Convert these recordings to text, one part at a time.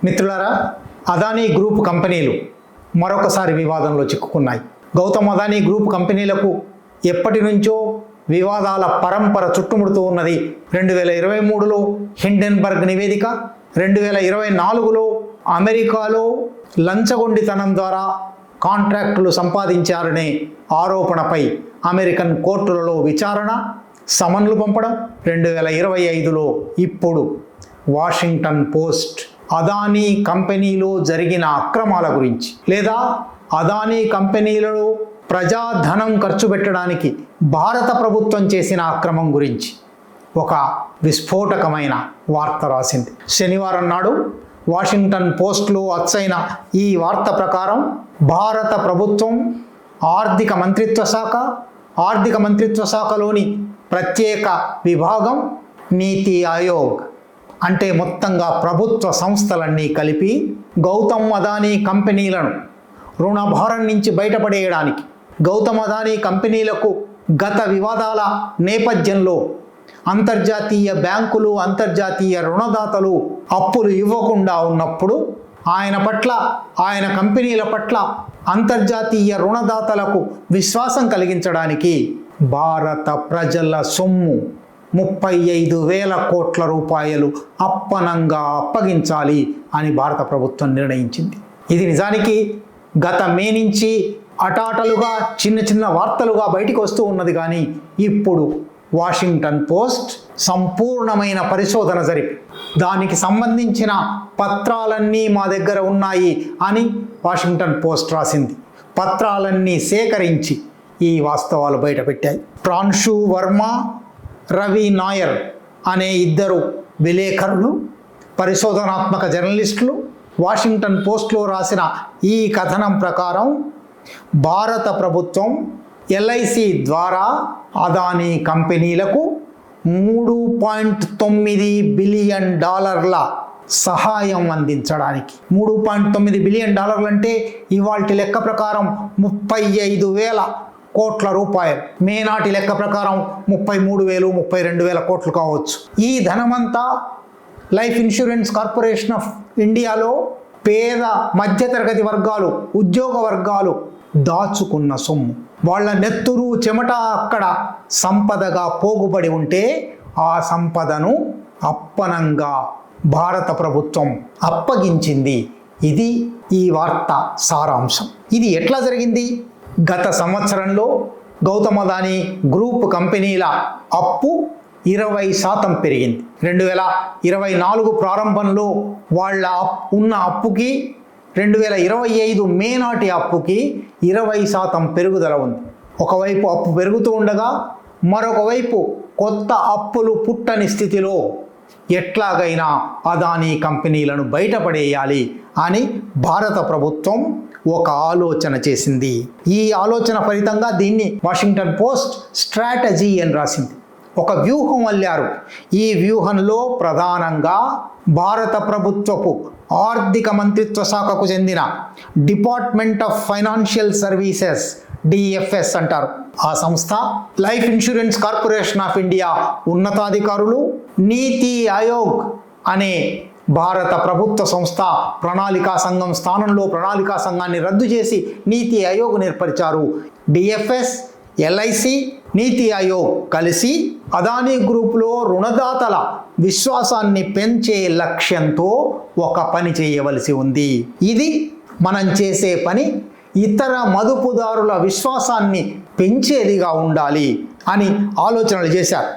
మిత్రులారా, అదానీ గ్రూప్ కంపెనీలు మరొకసారి వివాదంలో చిక్కుకున్నాయి. గౌతమ్ అదానీ గ్రూప్ కంపెనీలకు ఎప్పటి నుంచో వివాదాల పరంపర చుట్టుముడుతూ ఉన్నది. 2023లో హిండెన్బర్గ్ నివేదిక, 2024లో అమెరికాలో లంచగొండితనం ద్వారా కాంట్రాక్టులు సంపాదించారనే ఆరోపణపై అమెరికన్ కోర్టులలో విచారణ, సమన్లు పంపడం, 2025లో ఇప్పుడు వాషింగ్టన్ పోస్ట్ అదానీ కంపెనీలో జరిగిన అక్రమాల గురించి లేదా అదానీ కంపెనీలలో ప్రజాధనం ఖర్చు పెట్టడానికి భారత ప్రభుత్వం చేసిన అక్రమం గురించి ఒక విస్ఫోటకమైన వార్త రాసింది. శనివారం నాడు వాషింగ్టన్ పోస్ట్లో అచ్చైన ఈ వార్త ప్రకారం భారత ప్రభుత్వం ఆర్థిక మంత్రిత్వ శాఖలోని ప్రత్యేక విభాగం నీతి ఆయోగ్ అంటే మొత్తంగా ప్రభుత్వ సంస్థలన్నీ కలిపి గౌతమ్ అదానీ కంపెనీలను రుణభారం నుంచి బయటపడేయడానికి, గౌతమ్ అదానీ కంపెనీలకు గత వివాదాల నేపథ్యంలో అంతర్జాతీయ బ్యాంకులు, అంతర్జాతీయ రుణదాతలు అప్పులు ఇవ్వకుండా ఉన్నప్పుడు ఆయన కంపెనీల పట్ల అంతర్జాతీయ రుణదాతలకు విశ్వాసం కలిగించడానికి భారత ప్రజల సొమ్ము 35,000 కోట్ల రూపాయలు అప్పనంగా అప్పగించాలి అని భారత ప్రభుత్వం నిర్ణయించింది. ఇది నిజానికి గత మే నుంచి అటాటలుగా చిన్న వార్తలుగా బయటికి వస్తూ ఉన్నది. కానీ ఇప్పుడు వాషింగ్టన్ పోస్ట్ సంపూర్ణమైన పరిశోధన జరిపి దానికి సంబంధించిన పత్రాలన్నీ మా దగ్గర ఉన్నాయి అని వాషింగ్టన్ పోస్ట్ రాసింది. పత్రాలన్నీ సేకరించి ఈ వాస్తవాలు బయటపెట్టాయి. ప్రాన్షు వర్మ, రవి నాయర్ అనే ఇద్దరు విలేకరులు, పరిశోధనాత్మక జర్నలిస్టులు వాషింగ్టన్ పోస్ట్లో రాసిన ఈ కథనం ప్రకారం భారత ప్రభుత్వం ఎల్ఐసి ద్వారా అదానీ కంపెనీలకు $3.9 బిలియన్ సహాయం అందించడానికి, $3.9 బిలియన్ అంటే ఇవాల్టి లెక్క ప్రకారం 35,000 కోట్ల రూపాయలు, మేనాటి లెక్క ప్రకారం 33,000, 32,000 కోట్లు కావచ్చు. ఈ ధనమంతా లైఫ్ ఇన్సూరెన్స్ కార్పొరేషన్ ఆఫ్ ఇండియాలో పేద మధ్యతరగతి వర్గాలు, ఉద్యోగ వర్గాలు దాచుకున్న సొమ్ము. వాళ్ళ నెత్తురు చెమట అక్కడ సంపదగా పోగుబడి ఉంటే ఆ సంపదను అప్పనంగా భారత ప్రభుత్వం అప్పగించింది. ఇది ఈ వార్త సారాంశం. ఇది ఎట్లా జరిగింది? గత సంవత్సరంలో గౌతమ్ అదానీ గ్రూప్ కంపెనీల అప్పు 20% పెరిగింది. 2024 ప్రారంభంలో వాళ్ళ ఉన్న అప్పుకి 2025 మే నాటి అప్పుకి 20% పెరుగుదల ఉంది. ఒకవైపు అప్పు పెరుగుతూ ఉండగా మరొక వైపు కొత్త అప్పులు పుట్టని స్థితిలో ఎట్లాగైనా అదానీ కంపెనీలను బయటపడేయాలి అని భారత ప్రభుత్వం ఒక ఆలోచన చేసింది. ఈ ఆలోచన ఫలితంగా దీన్ని వాషింగ్టన్ పోస్ట్ స్ట్రాటజీ అని రాసింది. ఒక వ్యూహం అల్లారు. ఈ వ్యూహంలో ప్రధానంగా భారత ప్రభుత్వపు ఆర్థిక మంత్రిత్వ శాఖకు చెందిన department of financial services, DFS అంటారు ఆ సంస్థ, life insurance corporation of India ఉన్నతాధికారులు, నీతి ఆయోగ్ అనే భారత ప్రభుత్వ సంస్థ ప్రణాళికా సంఘం స్థానంలో ప్రణాళికా సంఘాన్ని రద్దు చేసి నీతి ఆయోగ్ ఏర్పరిచారు. డిఎఫ్ఎస్, ఎల్ఐసి, నీతి ఆయోగ్ కలిసి అదానీ గ్రూపులో రుణదాతల విశ్వాసాన్ని పెంచే లక్ష్యంతో ఒక పని చేయవలసి ఉంది. ఇది మనం చేసే పని ఇతర మదుపుదారుల విశ్వాసాన్ని పెంచేదిగా ఉండాలి అని ఆలోచనలు చేశారు.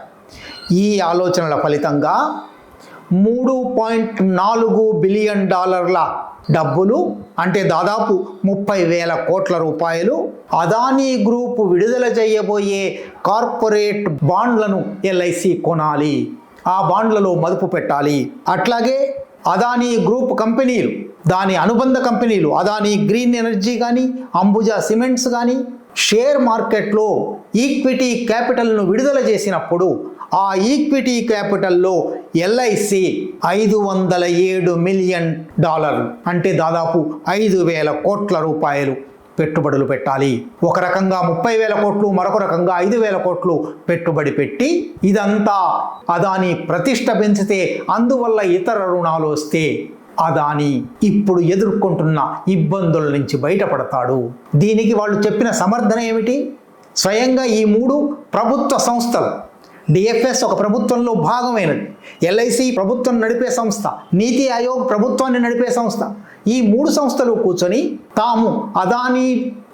ఈ ఆలోచనల ఫలితంగా $3.4 బిలియన్ డబ్బులు అంటే దాదాపు 30,000 కోట్ల రూపాయలు అదానీ గ్రూప్ విడుదల చేయబోయే కార్పొరేట్ బాండ్లను ఎల్ఐసి కొనాలి, ఆ బాండ్లలో మదుపు పెట్టాలి. అట్లాగే అదానీ గ్రూప్ కంపెనీలు, దాని అనుబంధ కంపెనీలు అదానీ గ్రీన్ ఎనర్జీ కానీ, అంబుజా సిమెంట్స్ కానీ షేర్ మార్కెట్లో ఈక్విటీ క్యాపిటల్ను విడుదల చేసినప్పుడు ఆ ఈక్విటీ క్యాపిటల్లో ఎల్ఐసి $507 మిలియన్ అంటే దాదాపు 5,000 కోట్ల రూపాయలు పెట్టుబడులు పెట్టాలి. ఒక రకంగా 30,000 కోట్లు, మరొక రకంగా 5,000 కోట్లు పెట్టుబడి పెట్టి ఇదంతా అదానీ ప్రతిష్ట పెంచితే అందువల్ల ఇతర రుణాలు వస్తే అదానీ ఇప్పుడు ఎదుర్కొంటున్న ఇబ్బందుల నుంచి బయటపడతాడు. దీనికి వాళ్ళు చెప్పిన సమర్థన ఏమిటి? స్వయంగా ఈ 3 ప్రభుత్వ సంస్థలు, డిఎఫ్ఎస్ ఒక ప్రభుత్వంలో భాగమైనది, ఎల్ఐసి ప్రభుత్వం నడిపే సంస్థ, నీతి ఆయోగ్ ప్రభుత్వాన్ని నడిపే సంస్థ, ఈ 3 సంస్థలు కూర్చొని తాము అదానీ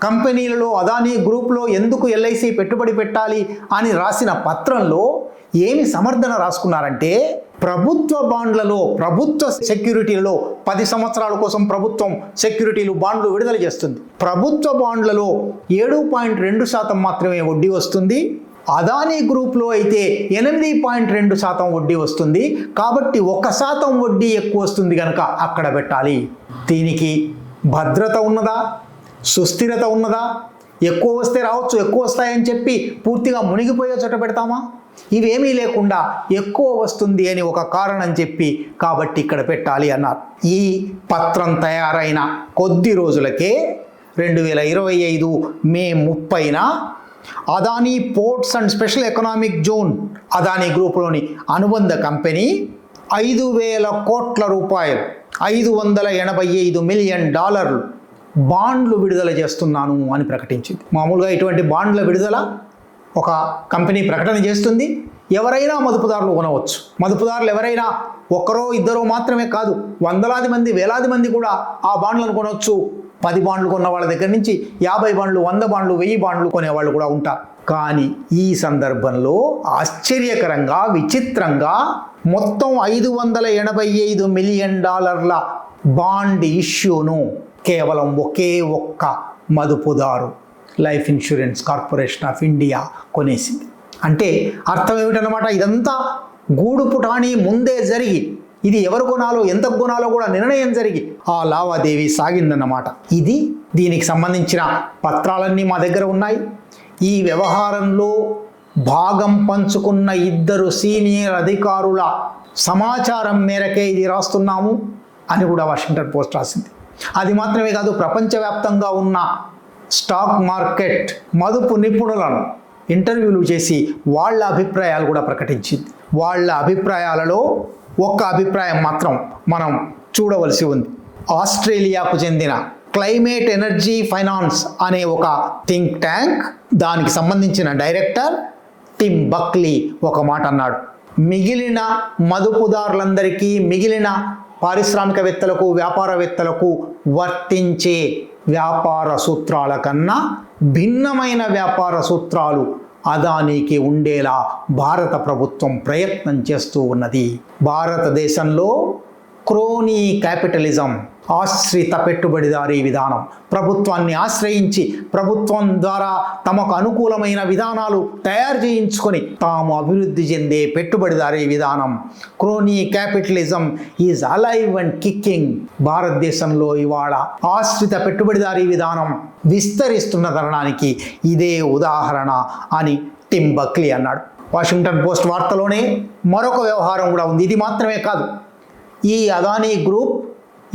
కంపెనీలలో, అదానీ గ్రూప్లో ఎందుకు ఎల్ఐసి పెట్టుబడి పెట్టాలి అని రాసిన పత్రంలో ఏమి సమర్థన రాసుకున్నారంటే, ప్రభుత్వ బాండ్లలో, ప్రభుత్వ సెక్యూరిటీలలో 10 సంవత్సరాల కోసం ప్రభుత్వం సెక్యూరిటీలు, బాండ్లు విడుదల చేస్తుంది. ప్రభుత్వ బాండ్లలో 7.2% మాత్రమే వడ్డీ వస్తుంది. అదానీ గ్రూప్లో అయితే 8.2% వడ్డీ వస్తుంది. కాబట్టి 1% వడ్డీ ఎక్కువ వస్తుంది కనుక అక్కడ పెట్టాలి. దీనికి భద్రత ఉన్నదా? సుస్థిరత ఉన్నదా? ఎక్కువ వస్తే రావచ్చు, ఎక్కువ వస్తాయని చెప్పి పూర్తిగా మునిగిపోయే చోట పెడతామా? ఇవేమీ లేకుండా ఎక్కువ వస్తుంది అని ఒక కారణం చెప్పి కాబట్టి ఇక్కడ పెట్టాలి అన్నారు. ఈ పత్రం తయారైన కొద్ది రోజులకే 2025 మే 30న Adani ports and special economic zone, Adani గ్రూపులోని అనుబంధ కంపెనీ 5,000 కోట్ల రూపాయలు, $585 మిలియన్ బాండ్లు విడుదల చేస్తున్నాను అని ప్రకటించింది. మామూలుగా ఇటువంటి బాండ్ల విడుదల ఒక కంపెనీ ప్రకటన చేస్తుంది, ఎవరైనా మదుపుదారులు కొనవచ్చు. మదుపుదారులు ఎవరైనా ఒక్కరో ఇద్దరో మాత్రమే కాదు, వందలాది మంది, వేలాది మంది కూడా ఆ బాండ్లను కొనవచ్చు. 10 బాండ్లు కొన్న వాళ్ళ దగ్గర నుంచి 50 బాండ్లు, 100 బాండ్లు, 1000 బాండ్లు కొనేవాళ్ళు కూడా ఉంటారు. కానీ ఈ సందర్భంలో ఆశ్చర్యకరంగా, విచిత్రంగా మొత్తం $585 మిలియన్ బాండ్ ఇష్యూను కేవలం ఒకే ఒక్క మదుపుదారు, life insurance corporation of India కొనేసింది. అంటే అర్థం ఏమిటన్నమాట? ఇదంతా గూడు పుటాని ముందే జరిగి, ఇది ఎవరు కొనాలో, ఎంత కొనాలో కూడా నిర్ణయం జరిగి ఆ లావాదేవీ సాగిందన్నమాట. దీనికి సంబంధించిన పత్రాలన్నీ మా దగ్గర ఉన్నాయి. ఈ వ్యవహారంలో భాగం పంచుకున్న 2 సీనియర్ అధికారుల సమాచారం మేరకే ఇది రాస్తున్నాము అని కూడా వాషింగ్టన్ పోస్ట్ రాసింది. అది మాత్రమే కాదు, ప్రపంచవ్యాప్తంగా ఉన్న స్టాక్ మార్కెట్ మదుపు నిపుణులను ఇంటర్వ్యూలు చేసి వాళ్ళ అభిప్రాయాలు కూడా ప్రకటించింది. వాళ్ళ అభిప్రాయాలలో ఒక్క అభిప్రాయం మాత్రం మనం చూడవలసి ఉంది. ఆస్ట్రేలియాకు చెందిన క్లైమేట్ ఎనర్జీ ఫైనాన్స్ అనే ఒక థింక్ ట్యాంక్, దానికి సంబంధించిన డైరెక్టర్ టిమ్ బక్లీ ఒక మాట అన్నాడు. మిగిలిన మదుపుదారులందరికీ, మిగిలిన పారిశ్రామికవేత్తలకు, వ్యాపారవేత్తలకు వర్తించే వ్యాపార సూత్రాల కన్నా భిన్నమైన వ్యాపార సూత్రాలు అదానీకి ఉండేలా భారత ప్రభుత్వం ప్రయత్నం చేస్తూ ఉన్నది. భారతదేశంలో క్రోనీ క్యాపిటలిజం, ఆశ్రిత పెట్టుబడిదారీ విధానం, ప్రభుత్వాన్ని ఆశ్రయించి ప్రభుత్వం ద్వారా తమకు అనుకూలమైన విధానాలు తయారు చేయించుకొని తాము అభివృద్ధి చెందే పెట్టుబడిదారీ విధానం, crony capitalism is alive and kicking. భారతదేశంలో ఇవాళ ఆశ్రిత పెట్టుబడిదారీ విధానం విస్తరిస్తున్న తరుణానికి ఇదే ఉదాహరణ అని టిమ్ బక్లీ అన్నాడు. వాషింగ్టన్ పోస్ట్ వార్తలోనే మరొక వ్యవహారం కూడా ఉంది. ఇది మాత్రమే కాదు, ఈ అదానీ గ్రూప్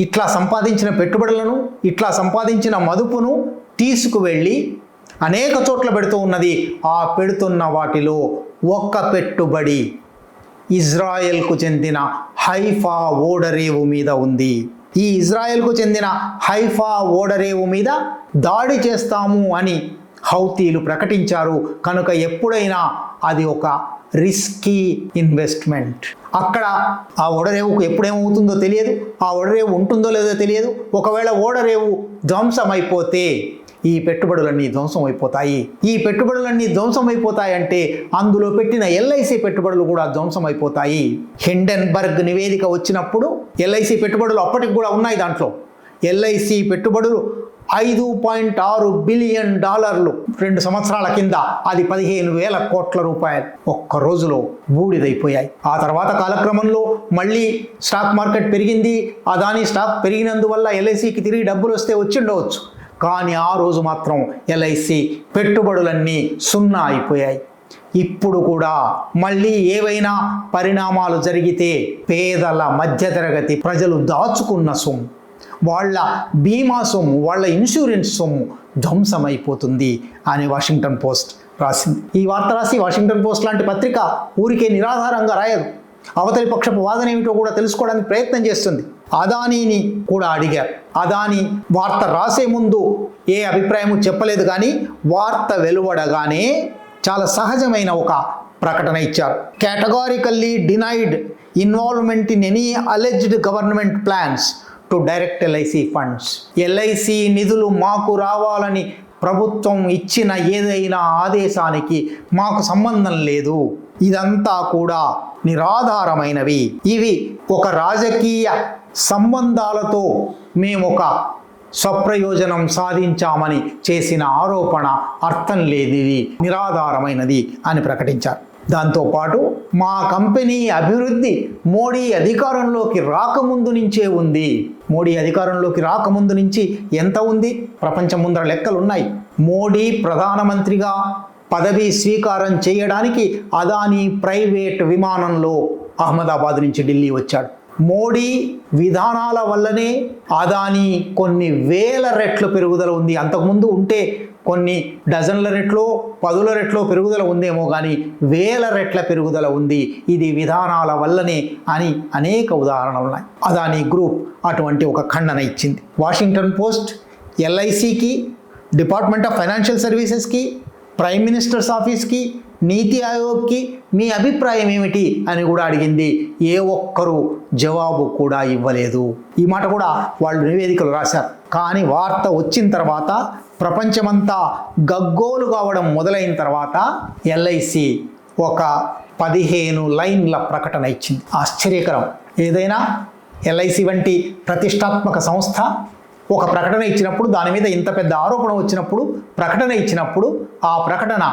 ఇట్లా సంపాదించిన పెట్టుబడులను, ఇట్లా సంపాదించిన మదుపును తీసుకువెళ్ళి అనేక చోట్ల పెడుతూ ఉన్నది. ఆ పెడుతున్న వాటిలో ఒక్క పెట్టుబడి ఇజ్రాయెల్కు చెందిన హైఫా ఓడరేవు మీద ఉంది. ఈ ఇజ్రాయెల్కు చెందిన హైఫా ఓడరేవు మీద దాడి చేస్తాము అని హౌతీలు ప్రకటించారు. కనుక ఎప్పుడైనా అది ఒక రిస్కీ ఇన్వెస్ట్మెంట్. అక్కడ ఆ ఓడరేవుకు ఎప్పుడేమవుతుందో తెలియదు, ఆ ఓడరేవు ఉంటుందో లేదో తెలియదు. ఒకవేళ ఓడరేవు ధ్వంసమైపోతే ఈ పెట్టుబడులన్నీ ధ్వంసమైపోతాయి. ఈ పెట్టుబడులన్నీ ధ్వంసమైపోతాయంటే అందులో పెట్టిన ఎల్ఐసి పెట్టుబడులు కూడా ధ్వంసమైపోతాయి. హిండెన్బర్గ్ నివేదిక వచ్చినప్పుడు ఎల్ఐసి పెట్టుబడులు అప్పటికి కూడా ఉన్నాయి. దాంట్లో ఎల్ఐసి పెట్టుబడులు $5.6 బిలియన్ 2 సంవత్సరాల కింద, అది 15,000 కోట్ల రూపాయలు ఒక్క రోజులో బూడిదైపోయాయి. ఆ తర్వాత కాలక్రమంలో మళ్ళీ స్టాక్ మార్కెట్ పెరిగింది. అదానీ స్టాక్ పెరిగినందువల్ల ఎల్ఐసికి తిరిగి డబ్బులు వస్తే వచ్చిండవచ్చు. కానీ ఆ రోజు మాత్రం ఎల్ఐసి పెట్టుబడులన్నీ సున్నా అయిపోయాయి. ఇప్పుడు కూడా మళ్ళీ ఏవైనా పరిణామాలు జరిగితే పేదల, మధ్యతరగతి ప్రజలు దాచుకున్న సొమ్ము, వాళ్ళ బీమా సొమ్ము, వాళ్ళ ఇన్సూరెన్స్ సొమ్ము ధ్వంసమైపోతుంది అని వాషింగ్టన్ పోస్ట్ రాసింది. ఈ వార్త రాసి వాషింగ్టన్ పోస్ట్ లాంటి పత్రిక ఊరికే నిరాధారంగా రాయదు. అవతలి పక్షపు వాదన ఏమిటో కూడా తెలుసుకోవడానికి ప్రయత్నం చేస్తుంది. అదానీని కూడా అడిగారు. అదానీ వార్త రాసే ముందు ఏ అభిప్రాయము చెప్పలేదు, కానీ వార్త వెలువడగానే చాలా సహజమైన ఒక ప్రకటన ఇచ్చారు. కేటగారికల్లీ denied involvement in any alleged government plans to direct LIC funds. LIC నిధులు మాకు రావాలని ప్రభుత్వం ఇచ్చిన ఏదైనా ఆదేశానికి మాకు సంబంధం లేదు. ఇదంతా కూడా నిరాధారమైనవి. ఇవి ఒక రాజకీయ సంబంధాలతో మేము ఒక స్వప్రయోజనం సాధించామని చేసిన ఆరోపణ అర్థం లేనిది, నిరాధారమైనది అని ప్రకటించారు. దాంతోపాటు మా కంపెనీ అభివృద్ధి మోడీ అధికారంలోకి రాకముందు నుంచే ఉంది. మోడీ అధికారంలోకి రాకముందు నుంచి ఎంత ఉంది? ప్రపంచం ముందర లెక్కలు ఉన్నాయి. మోడీ ప్రధానమంత్రిగా పదవీ స్వీకారం చేయడానికి అదానీ ప్రైవేట్ విమానంలో అహ్మదాబాద్ నుంచి ఢిల్లీ వచ్చాడు. మోడీ విధానాల వల్లనే అదానీ కొన్ని వేల రెట్లు పెరుగుదల ఉంది. అంతకుముందు ఉంటే కొన్ని డజన్ల రెట్లో, పదుల రెట్లో పెరుగుదల ఉందేమో, కానీ వేల రెట్ల పెరుగుదల ఉంది. ఇది విధానాల వల్లనే అని అనేక ఉదాహరణలు ఉన్నాయి. అదానీ గ్రూప్ అటువంటి ఒక ఖండన ఇచ్చింది. వాషింగ్టన్ పోస్ట్ ఎల్ఐసికి, డిపార్ట్మెంట్ ఆఫ్ ఫైనాన్షియల్ సర్వీసెస్కి, ప్రైమ్ మినిస్టర్స్ ఆఫీస్కి, నీతి ఆయోగ్కి మీ అభిప్రాయం ఏమిటి అని కూడా అడిగింది. ఏ ఒక్కరూ జవాబు కూడా ఇవ్వలేదు. ఈ మాట కూడా వాళ్ళు నివేదికలు రాశారు. కానీ వార్త వచ్చిన తర్వాత, ప్రపంచమంతా గగ్గోలు కావడం మొదలైన తర్వాత ఎల్ఐసి ఒక 15 లైన్ల ప్రకటన ఇచ్చింది. ఆశ్చర్యకరం. ఏదైనా ఎల్ఐసి వంటి ప్రతిష్టాత్మక సంస్థ ఒక ప్రకటన ఇచ్చినప్పుడు, దాని మీద ఇంత పెద్ద ఆరోపణ వచ్చినప్పుడు, ప్రకటన ఇచ్చినప్పుడు, ఆ ప్రకటన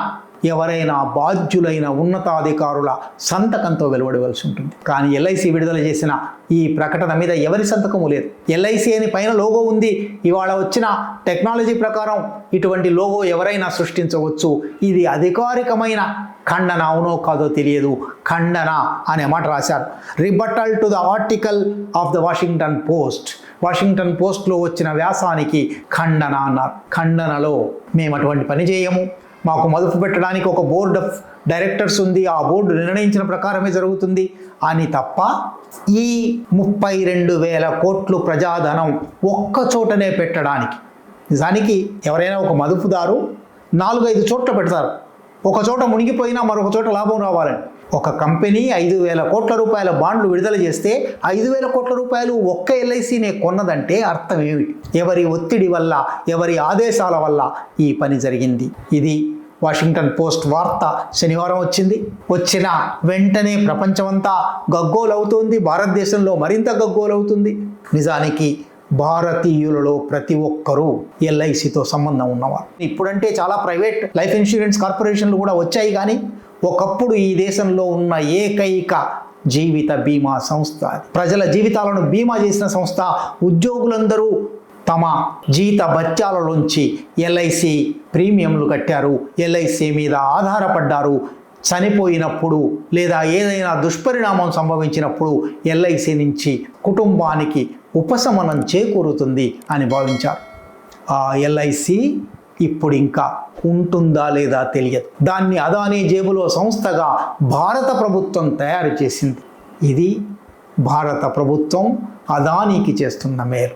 ఎవరైనా బాధ్యులైన ఉన్నతాధికారుల సంతకంతో వెలువడవలసి ఉంటుంది. కానీ ఎల్ఐసి విడుదల చేసిన ఈ ప్రకటన మీద ఎవరి సంతకము లేదు. ఎల్ఐసి అని పైన లోగో ఉంది. ఇవాళ వచ్చిన టెక్నాలజీ ప్రకారం ఇటువంటి లోగో ఎవరైనా సృష్టించవచ్చు. ఇది అధికారికమైన ఖండన అవునో కాదో తెలియదు. ఖండన అనే మాట రాశారు. Rebuttal to the article of the Washington post. Washington పోస్ట్లో వచ్చిన వ్యాసానికి ఖండన అన్నారు. ఖండనలో మేము అటువంటి పని చేయము, మాకు మదుపు పెట్టడానికి ఒక బోర్డ్ ఆఫ్ డైరెక్టర్స్ ఉంది, ఆ బోర్డు నిర్ణయించిన ప్రకారమే జరుగుతుంది అని తప్ప, ఈ 32,000 కోట్లు ప్రజాధనం ఒక్క చోటనే పెట్టడానికి, నిజానికి ఎవరైనా ఒక మదుపుదారు 4-5 చోట్ల పెడతారు. ఒక చోట మునిగిపోయినా మరొక చోట లాభం రావాలని. ఒక కంపెనీ 5,000 కోట్ల రూపాయల బాండ్లు విడుదల చేస్తే 5,000 కోట్ల రూపాయలు ఒక్క ఎల్ఐసినే కొన్నదంటే అర్థం ఏమిటి? ఎవరి ఒత్తిడి వల్ల, ఎవరి ఆదేశాల వల్ల ఈ పని జరిగింది. ఇది వాషింగ్టన్ పోస్ట్ వార్త శనివారం వచ్చింది. వచ్చిన వెంటనే ప్రపంచమంతా గగ్గోలవుతోంది. భారతదేశంలో మరింత గగ్గోలవుతుంది. నిజానికి భారతీయులలో ప్రతి ఒక్కరూ ఎల్ఐసితో సంబంధం ఉన్నవారు. ఇప్పుడంటే చాలా ప్రైవేట్ లైఫ్ ఇన్సూరెన్స్ కార్పొరేషన్లు కూడా వచ్చాయి, కానీ ఒకప్పుడు ఈ దేశంలో ఉన్న ఏకైక జీవిత బీమా సంస్థ, ప్రజల జీవితాలను బీమా చేసిన సంస్థ. ఉద్యోగులందరూ తమ జీత భత్యాలలోంచి ఎల్ఐసి ప్రీమియంలు కట్టారు, ఎల్ఐసి మీద ఆధారపడ్డారు. చనిపోయినప్పుడు లేదా ఏదైనా దుష్పరిణామం సంభవించినప్పుడు ఎల్ఐసి నుంచి కుటుంబానికి ఉపశమనం చేకూరుతుంది అని భావించారు. ఆ ఎల్ఐసి ఇప్పుడు ఇంకా ఉంటుందా లేదా తెలియదు. దాన్ని అదానీ జేబులో సంస్థగా భారత ప్రభుత్వం తయారు చేసింది. ఇది భారత ప్రభుత్వం అదానీకి చేస్తున్న మేలు.